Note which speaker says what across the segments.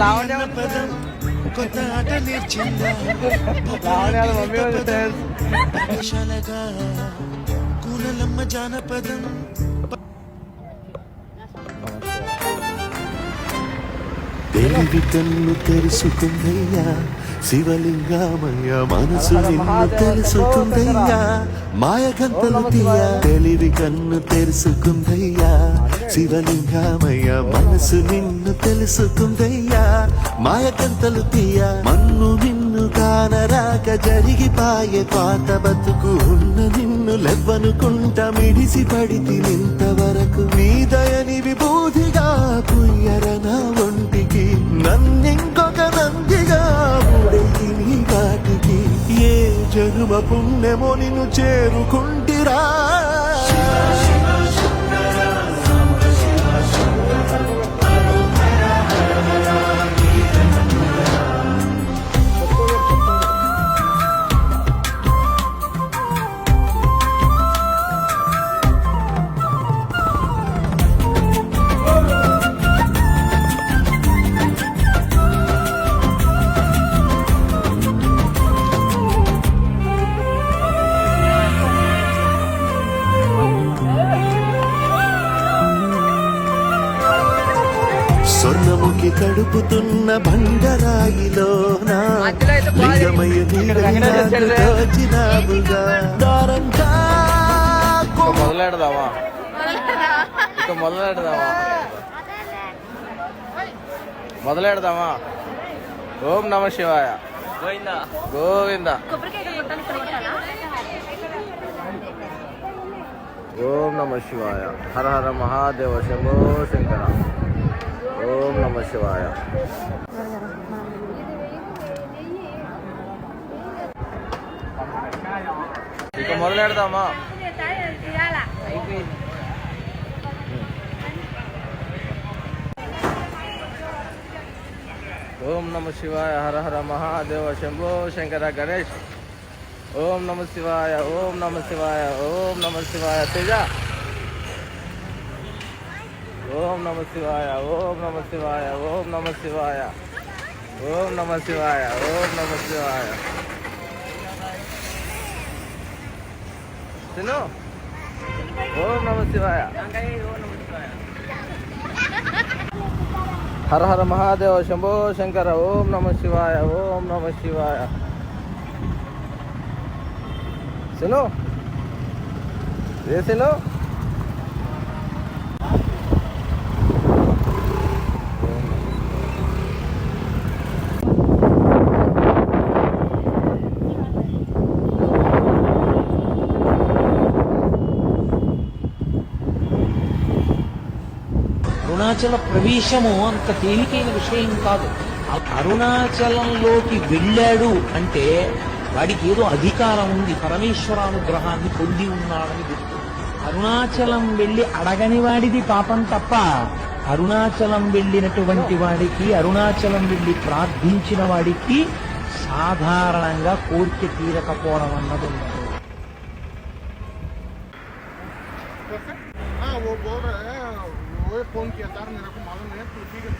Speaker 1: లావణ్య పదం కొత్త ఆట నేర్చిందా పాఠశాలగా కూనలమ్మ జానపదం తెలివి కన్ను తెరుసుకుందయ్యా శివలింగమయ్య మనసు నిన్ను తెలుసుకుందయ్యా మాయగంతలు తీయ తెలివి కన్ను తెరుసుకుందయ్యా శివలింగమయ్య మనసు నిన్ను తెలుసుకుందయ్యా మాయగంతలు తీయ మన్ను నిన్ను కానరాక జరిగిపాయే పాత బతుకు ఉన్న నిన్ను లెవ్వనుకుంటా మిడిసి పడితి నింతవరకు నీ దయని విభూతిగా పుయ్యరన ఒంటికి నన్నింకొక నందిగా ఉడేయి నీ కాటికి ఏ జనుమ పుణ్యమో నిన్ను చేరుకుంటిరా స్వర్ణముఖి తడుపుతున్న బండరాయిలో
Speaker 2: మొదలెడదామా ఇక మొదలెడదామా ఓం నమ శివాయ గోవింద ఓం నమ శివాయ హర హర మహాదేవ శంభో శంకర ఓం నమ శివాయ ఇక మొదలెడదామా ఓం నమ శివాయ హర హర మహాదేవ శంభో శంకర గణేష్ ఓం నమ శివాయ ఓం నమ శివాయ ఓం నమ శివాయ తేజ ఓం నమ శివాయ ఓం నమ శివాయ ఓం నమ శివాయ ఓం నమ శివాయ ఓం నమ శివాయ తిను ఓం నమ శివాయ హర హర మహాదేవ శంభో శంకర ఓం నమ శివాయ ఓం నమ శివాయ సును ఏ సును
Speaker 3: అరుణాచల ప్రవేశము అంత తేలికైన విషయం కాదు. అరుణాచలంలోకి వెళ్ళాడు అంటే వాడికి ఏదో అధికారం ఉంది, పరమేశ్వరానుగ్రహాన్ని పొంది ఉన్నాడని గుర్తు. అరుణాచలం వెళ్ళి అడగని వాడిది పాపం తప్ప అరుణాచలం వెళ్ళినటువంటి వాడికి, అరుణాచలం వెళ్ళి ప్రార్థించిన వాడికి సాధారణంగా కోరిక తీరకపోవడం అన్నది ఉండదు.
Speaker 4: फोन किया था मेरे को मालूम है तो ठीक है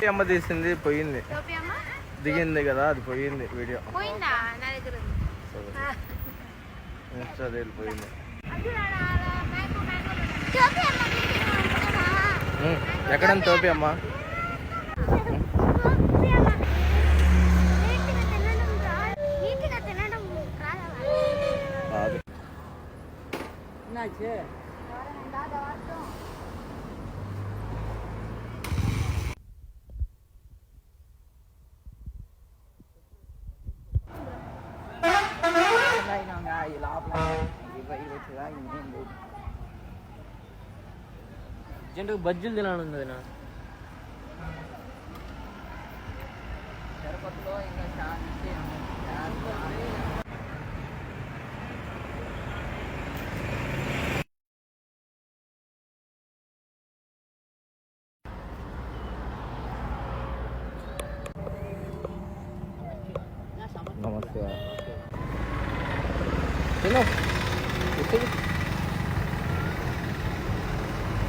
Speaker 2: అమ్మ తీసింది పోయింది దిగింది కదా అది పోయింది వీడియో ఇన్స్టా రీల్ పోయింది ఎక్కడ తోపి అమ్మా
Speaker 3: జంటకు బజ్జీలు తినాలన్నది నా
Speaker 2: నమస్తే తిను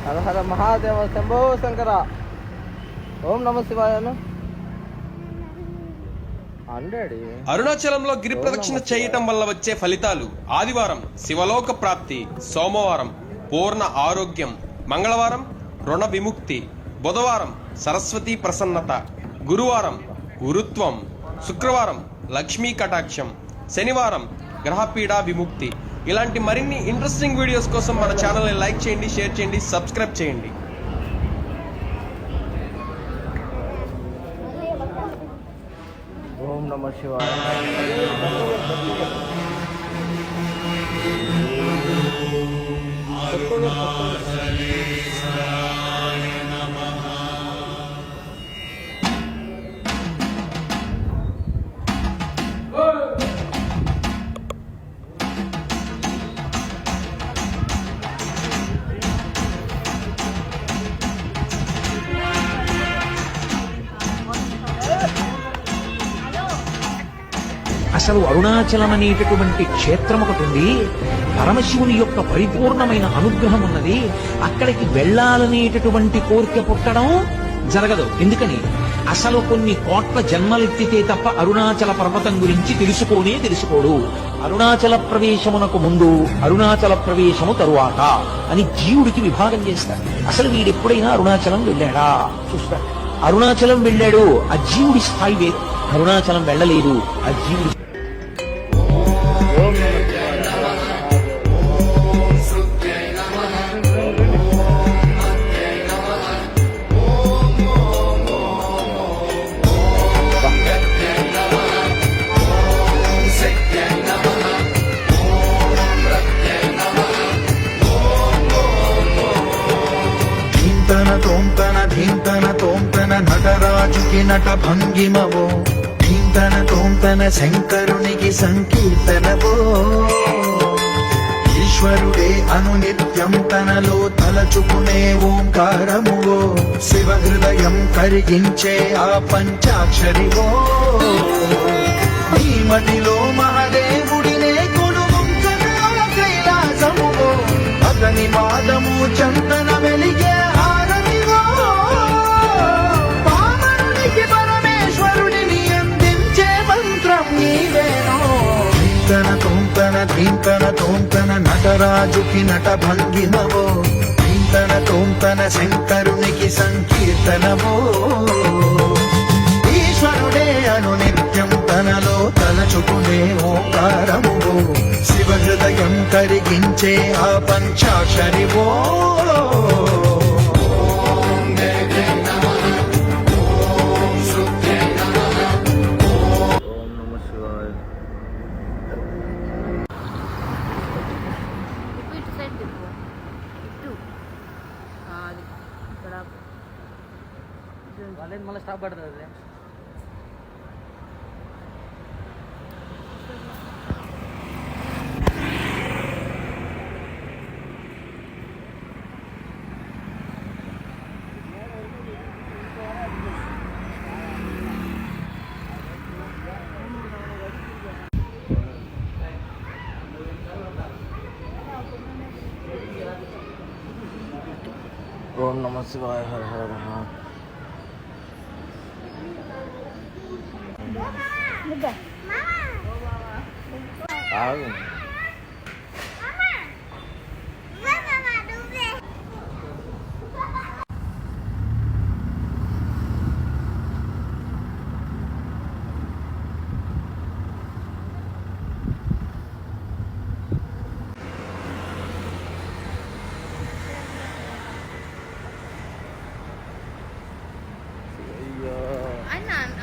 Speaker 2: హర హర మహాదేవ శంభో శంకర. ఓం నమ శివాయ. 100.
Speaker 5: అరుణాచలంలో గిరి ప్రదక్షిణ చేయటం వల్ల వచ్చే ఫలితాలు: ఆదివారం శివలోక ప్రాప్తి, సోమవారం పూర్ణ ఆరోగ్యం, మంగళవారం రుణ విముక్తి, బుధవారం సరస్వతి ప్రసన్నత, గురువారం గురుత్వం, శుక్రవారం లక్ష్మీ కటాక్షం, శనివారం గ్రహపీడా విముక్తి. ఇలాంటి మరిన్ని ఇంట్రెస్టింగ్ వీడియోస్ కోసం మన ఛానల్ని లైక్ చేయండి, షేర్ చేయండి, సబ్స్క్రైబ్ చేయండి.
Speaker 2: ఓం నమ శివాయ.
Speaker 3: అసలు అరుణాచలం అనేటటువంటి క్షేత్రం ఒకటి ఉంది. పరమశివుని యొక్క పరిపూర్ణమైన అనుగ్రహం ఉన్నది. అక్కడికి వెళ్ళాలనేటటువంటి కోరిక పుట్టడం జరగదు. ఎందుకని? అసలు కొన్ని కోట్ల జన్మలెత్తితే తప్ప అరుణాచల పర్వతం గురించి తెలుసుకోడు. అరుణాచల ప్రవేశమునకు ముందు, అరుణాచల ప్రవేశము తరువాత అని జీవుడికి విభాగం చేస్తారు. అసలు వీడెప్పుడైనా అరుణాచలం వెళ్ళాడా చూస్తారు. అరుణాచలం వెళ్ళాడు, ఆ జీవుడి స్థాయి వేరు. అరుణాచలం వెళ్ళలేదు, ఆ జీవుడి
Speaker 1: ధీంతన తోంతన నటరాజుకి నట భంగిమవో, ధీంతన తోంతన శంకరునికి సంకీర్తనవో. ఈశ్వరుడే అనునిత్యం తనలో తలచుకునే ఓంకారమువో, శివ హృదయం కరిగించే ఆ పంచాక్షరివో. ఈ మదిలో మహాదేవుడినే కొలువుంచగా కైలాసమువో, అతని పాదము చందన వెలిగే హారతివో. పామరునికి పరమేశ్వరుడిని అందించే మంత్రం నీవేనో. ధీంతన తోంతన నటరాజుకి నట భంగిమవో, ధీంతన శంకరునికి సంకీర్తనవో. ఈశ్వరుడే అనునిత్యం తనలో తలచుకునే ఓంకారమువో, శివ హృదయం కరిగించే ఆ పంచాక్షరివో.
Speaker 2: మళ్ళీ స్టాప్ పడుతుంది. ఓం నమ శివాయ. హర హర మహా. ఆగు.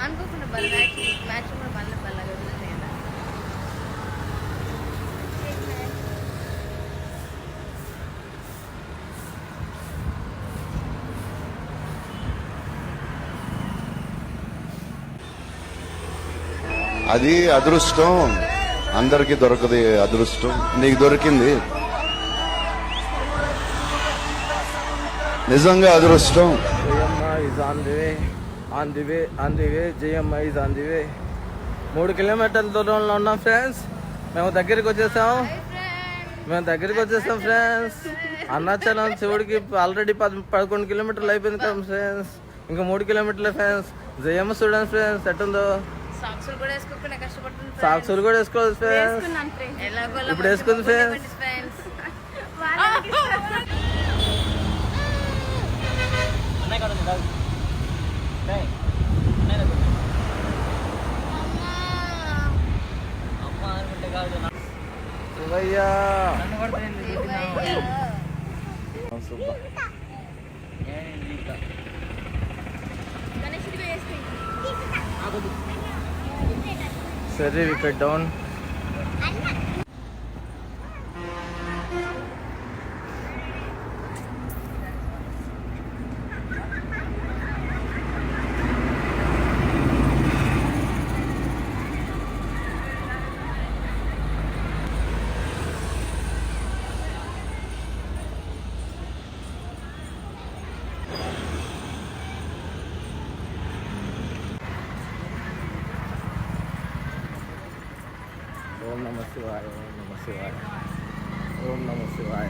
Speaker 6: అనుకోకుండా మ్యాచ్ కూడా మళ్ళీ బల్లగా వదిలేదా.
Speaker 7: అది అదృష్టం, అందరికి దొరకదు అదృష్టం. నీకు దొరికింది, నిజంగా అదృష్టం.
Speaker 2: On the way Jayamma is on the way. 3 కిలోమీటర్ల దూరంలో ఉన్నాం ఫ్రెండ్స్. మేము దగ్గరికి వచ్చేసాం. మేము దగ్గరికి వచ్చేస్తాం ఫ్రెండ్స్. అరుణాచలం శివుడికి ఆల్రెడీ 11 కిలోమీటర్లు అయిపోయింది కదా ఫ్రెండ్స్. ఇంకా 3 కిలోమీటర్లే ఫ్రెండ్స్. జయమ్మ చూడండి ఫ్రెండ్స్ ఎట్టుందో.
Speaker 6: సాక్సులు కూడా వేసుకోకుండా కష్టపడుతుంది
Speaker 2: సాక్సులు కూడా వేసుకోవాలి ఫ్రెండ్స్. ఇప్పుడు వేసుకుంది ఫ్రెండ్స్. శివయ్యా సరే వికెట్ డౌన్. ఓం నమ శివాయ, ఓం నమ శివాయ, ఓం నమ శివాయ.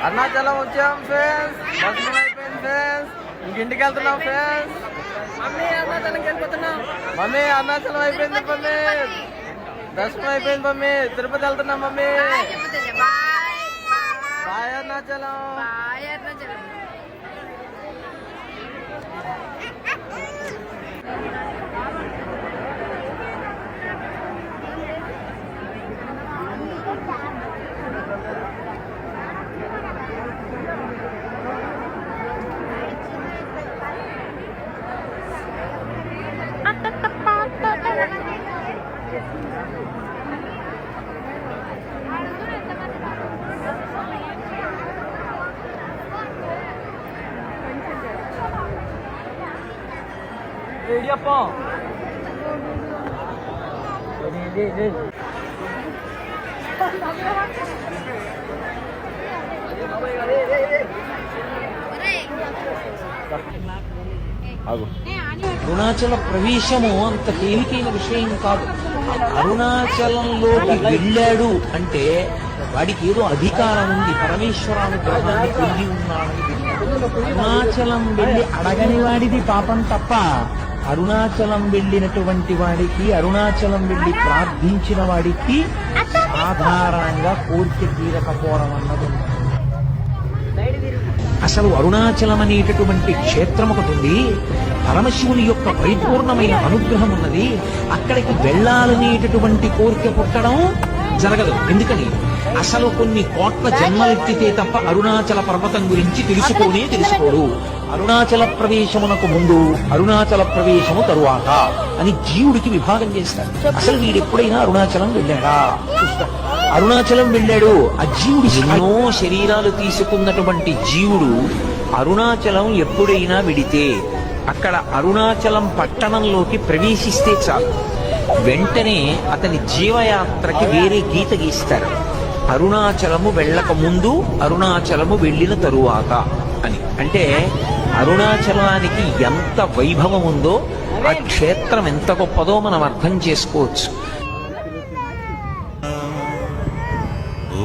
Speaker 2: అరుణాచలం వచ్చాం ఫ్రెండ్స్. దర్శనం అయిపోయింది ఫ్రెండ్స్. ఇంటికి వెళ్తున్నాం ఫ్రెండ్స్. మమ్మీ అరుణాచలంకి వెళ్ళిపోతున్నాం. మమ్మీ అరుణాచలం అయిపోయింది మమ్మీ. దర్శనం అయిపోయింది మమ్మీ. తిరుపతి వెళ్తున్నాం మమ్మీ. బాయ్ అరుణాచలం.
Speaker 3: అరుణాచల ప్రవేశము అంత తేలికైన విషయం కాదు. అరుణాచలంలోకి వెళ్ళాడు అంటే వాడికి ఏదో అధికారం ఉంది, పరమేశ్వరానుగ్రహాన్ని పొంది ఉన్నాడని. అరుణాచలం వెళ్ళి అడగని వాడిది పాపం తప్ప, అరుణాచలం వెళ్ళినటువంటి వాడికి, అరుణాచలం వెళ్ళి ప్రార్థించిన వాడికి సాధారణంగా కోరిక తీరకపోవడం అన్నది. అసలు అరుణాచలం అనేటటువంటి క్షేత్రం ఒకటి ఉంది. పరమశివుని యొక్క పరిపూర్ణమైన అనుగ్రహం ఉన్నది. అక్కడికి వెళ్ళాలనేటటువంటి కోరిక పుట్టడం జరగదు. ఎందుకని? అసలు కొన్ని కోట్ల జన్మలెత్తితే తప్ప అరుణాచల పర్వతం గురించి తెలుసుకోడు. అరుణాచల ప్రవేశమునకు ముందు, అరుణాచల ప్రవేశము తరువాత అని జీవుడికి విభాగం చేస్తారు. అసలు వీడెప్పుడైనా అరుణాచలం వెళ్ళాడా? అరుణాచలం వెళ్ళాడు. ఆ జీవుడు ఎన్నో శరీరాలు తీసుకున్నటువంటి జీవుడు అరుణాచలం ఎప్పుడైనా వెడితే, అక్కడ అరుణాచలం పట్టణంలోకి ప్రవేశిస్తే చాలు, వెంటనే అతని జీవయాత్రకి వేరే గీత గీస్తారు. అరుణాచలము వెళ్ళక ముందు, అరుణాచలము వెళ్ళిన తరువాత అని. అంటే అరుణాచలానికి ఎంత వైభవం ఉందో, ఆ క్షేత్రం ఎంత గొప్పదో మనం అర్థం చేసుకోవచ్చు.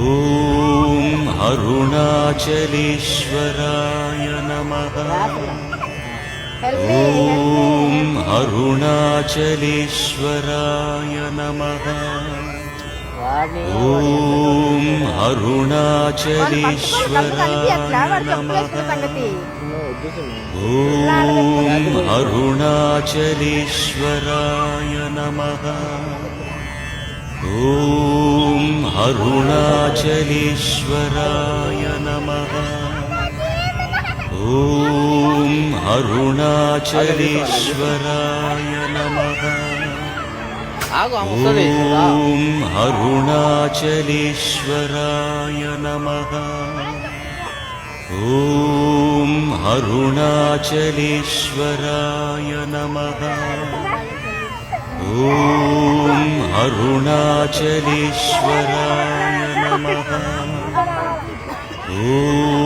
Speaker 1: ఓం అరుణాచలేశ్వరాయ నమః. ఓం అరుణాచలేశ్వరాయ నమః. ఓం అరుణాచలేశ్వరాయ నమః. ఓం అరుణాచలేశ్వరాయ నమః. ఓం అరుణాచలేశ్వరాయ నమః. ఓం అరుణాచలేశ్వరాయ నమః. ఓం అరుణాచలేశ్వరాయ నమః. ఓం అరుణాచలేశ్వరాయ నమః ఓం అరుణాచలేశ్వరాయ నమః ఓం